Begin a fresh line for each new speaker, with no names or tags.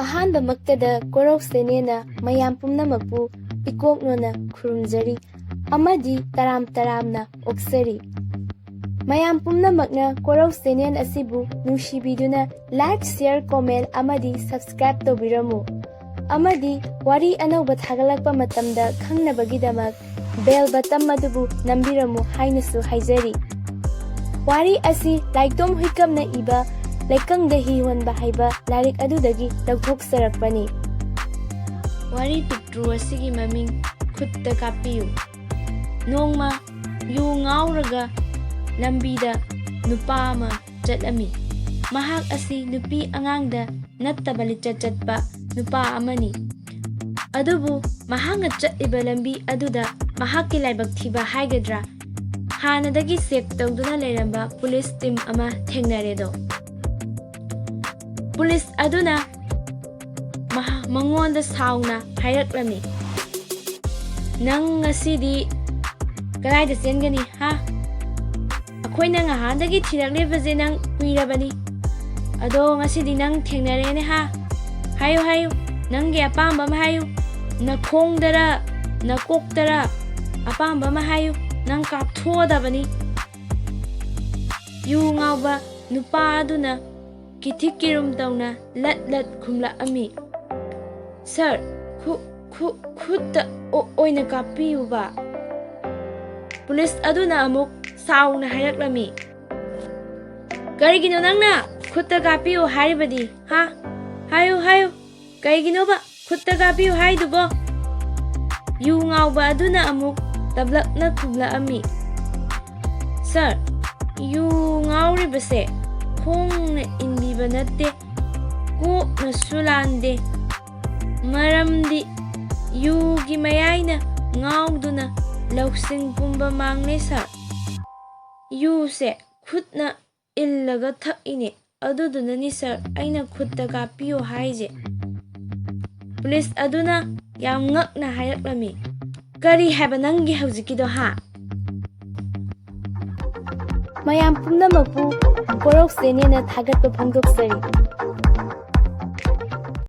ꯑꯍꯥꯟꯕꯃꯛꯇꯗ ꯀꯣꯔꯧ ꯁꯦꯅꯦꯅ ꯃꯌꯥꯝ ꯄꯨꯝꯅꯃꯛꯄꯨ ꯏꯀꯣꯛꯅꯣꯅ ꯈꯨꯔꯨꯝꯖꯔꯤ ꯑꯃꯗꯤ ꯇꯔꯥꯝ ꯇꯔꯥꯝꯅ ꯑꯣꯛꯆꯔꯤ꯫ ꯃꯌꯥꯝ ꯄꯨꯝꯅꯃꯛꯅ ꯀꯣꯔꯧ ꯆꯦꯅꯦꯜ ꯑꯁꯤꯕꯨ ꯅꯨꯡꯁꯤꯕꯤꯗꯨꯅ ꯂꯥꯏꯛ, ꯁꯤꯌꯔ, ꯀꯣꯃꯦꯟꯠ ꯑꯃꯗꯤ ꯁꯕꯁꯀ꯭ꯔꯥꯏꯕ ꯇꯧꯕꯤꯔꯝꯃꯨ ꯑꯃꯗꯤ ꯋꯥꯔꯤ ꯑꯅꯧꯕ ꯊꯥꯒꯠꯂꯛꯄ ꯃꯇꯝꯗ ꯈꯪꯅꯕꯒꯤꯗꯃꯛ ꯕꯦꯜ ꯕꯇꯝ ꯑꯗꯨꯕꯨ ꯅꯝꯕꯤꯔꯝꯃꯨ ꯍꯥꯏꯅꯁꯨ ꯍꯥꯏꯖꯔꯤ꯫ ꯋꯥꯔꯤ ꯑꯁꯤ ꯂꯥꯏꯇꯣꯝ ꯍꯨꯏꯀꯞꯅ ꯏꯕ ꯂꯩꯀꯪꯗ ꯍꯤ ꯍꯣꯟꯕ ꯍꯥꯏꯕ ꯂꯥꯏꯔꯤꯛ ꯑꯗꯨꯗꯒꯤ ꯂꯧꯊꯣꯛꯆꯔꯛꯄꯅꯤ꯫ ꯋꯥꯔꯤ ꯄꯤꯛꯇ꯭ꯔꯨ ꯑꯁꯤꯒꯤ ꯃꯃꯤꯡ ꯈꯨꯠꯇ ꯀꯥꯞꯄꯤꯌꯨ꯫ ꯅꯣꯡꯃ ꯌꯨ ꯉꯥꯎꯔꯒ ꯂꯝꯕꯤꯗ ꯅꯨꯄꯥ ꯑꯃ ꯆꯠꯂꯝꯃꯤ꯫ ꯃꯍꯥꯛ ꯑꯁꯤ ꯅꯨꯄꯤ ꯑꯉꯥꯡꯗ ꯅꯠꯇꯕ ꯂꯤꯆꯠ ꯆꯠꯄ ꯅꯨꯄꯥ ꯑꯃꯅꯤ꯫ ꯑꯗꯨꯕꯨ ꯃꯍꯥꯛꯅ ꯆꯠꯂꯤꯕ ꯂꯝꯕꯤ ꯑꯗꯨꯗ ꯃꯍꯥꯛꯀꯤ ꯂꯥꯏꯕꯛ ꯊꯤꯕ ꯍꯥꯏꯒꯗ꯭ꯔꯥ ꯍꯥꯟꯅꯗꯒꯤ ꯆꯦꯛ ꯇꯧꯗꯨꯅ ꯂꯩꯔꯝꯕ ꯄꯨꯂꯤꯁ ꯇꯤꯝ ꯑꯃ ꯊꯦꯡꯅꯔꯦꯗꯣ꯫ ꯄꯨꯂꯤꯁ ꯑꯗꯨꯅ ꯃꯉꯣꯟꯗ ꯁꯥꯎꯅ ꯍꯥꯏꯔꯛꯂꯝꯃꯤ, "ꯅꯪ ꯉꯁꯤꯗꯤ ꯀꯗꯥꯏꯗ ꯆꯦꯟꯒꯅꯤ ꯍꯥ? ꯑꯩꯈꯣꯏꯅ ꯉꯍꯥꯟꯗꯒꯤ ꯊꯤꯔꯛꯂꯤꯕꯁꯦ ꯅꯪ ꯀꯨꯏꯔꯕꯅꯤ꯫ ꯑꯗꯣ ꯉꯁꯤꯗꯤ ꯅꯪ ꯊꯦꯡꯅꯔꯦꯅꯦ ꯍꯥ? ꯍꯥꯏꯌꯨ ꯍꯥꯏꯌꯨ, ꯅꯪꯒꯤ ꯑꯄꯥꯝꯕ ꯑꯃ ꯍꯥꯏꯌꯨ꯫ ꯅꯈꯣꯡꯗꯔ ꯅꯀꯣꯛꯇꯔ ꯑꯄꯥꯝꯕ ꯑꯃ ꯍꯥꯏꯌꯨ, ꯅꯪ ꯀꯥꯞꯊꯣꯛꯑꯗꯕꯅꯤ"꯫ ꯌꯨ ꯉꯥꯎꯕ ꯅꯨꯄꯥ ꯑꯗꯨꯅ ꯀꯤꯊꯤꯛ ꯀꯤꯔꯨꯝ ꯇꯧꯅ ꯂꯠ ꯂꯠ ꯈꯨꯝꯂꯛꯑꯝꯃꯤ, "ꯁꯥꯔ, ꯈꯨꯠꯇ ꯑꯣꯏꯅ ꯀꯥꯞꯄꯤꯌꯨꯕ"꯫ ꯄꯨꯂꯤꯁ ꯑꯗꯨꯅ ꯑꯃꯨꯛ ꯁꯥꯎꯅ ꯍꯥꯏꯔꯛꯂꯝꯃꯤ, "ꯀꯔꯤꯒꯤꯅꯣ ꯅꯪꯅ ꯈꯨꯠꯇ ꯀꯥꯞꯄꯤꯌꯨ ꯍꯥꯏꯔꯤꯕꯗꯤ ꯍꯥ? ꯍꯥꯏꯌꯨ ꯍꯥꯏꯌꯨ, ꯀꯩꯒꯤꯅꯣꯕ ꯈꯨꯠꯇ ꯀꯥꯞꯄꯤꯌꯨ ꯍꯥꯏꯗꯨꯕꯣ"꯫ ꯌꯨ ꯉꯥꯎꯕ ꯑꯗꯨꯅ ꯑꯃꯨꯛ ꯇꯞꯂꯞꯅ ꯈꯨꯝꯂꯛꯑꯝꯃꯤ, "ꯁꯥꯔ, ꯌꯨ ꯉꯥꯎꯔꯤꯕꯁꯦ ꯈꯣꯡꯅ ꯏꯟꯕꯤꯕ ꯅꯠꯇꯦ, ꯀꯣꯛꯅꯁꯨ ꯂꯥꯟꯗꯦ, ꯃꯔꯝꯗꯤ ꯌꯨꯒꯤ ꯃꯌꯥꯏꯅ ꯉꯥꯎꯗꯨꯅ ꯂꯧꯁꯤꯡ ꯄꯨꯝꯕ ꯃꯥꯡꯂꯦ ꯁꯥꯔ꯫ ꯌꯨꯁꯦ ꯈꯨꯠꯅ ꯏꯜꯂꯒ ꯊꯛꯏꯅꯦ, ꯑꯗꯨꯗꯨꯅꯅꯤ ꯁꯥꯔ ꯑꯩꯅ ꯈꯨꯠꯇ ꯀꯥꯞꯄꯤꯌꯨ ꯍꯥꯏꯁꯦ"꯫ ꯄꯨꯂꯤꯁ ꯑꯗꯨꯅ ꯌꯥꯝ ꯉꯛꯅ ꯍꯥꯏꯔꯛꯂꯝꯃꯤ, "ꯀꯔꯤ ꯍꯥꯏꯕ ꯅꯪꯒꯤ ꯍꯧꯖꯤꯛꯀꯤꯗꯣ ꯍꯥ"? ꯃꯌꯥꯝ ꯄꯨꯝꯅꯃꯛꯄꯨ ꯀꯣꯔꯧ ꯆꯦꯅꯦꯜꯅ ꯊꯥꯒꯠꯄ ꯐꯣꯡꯗꯣꯛꯆꯔꯤ꯫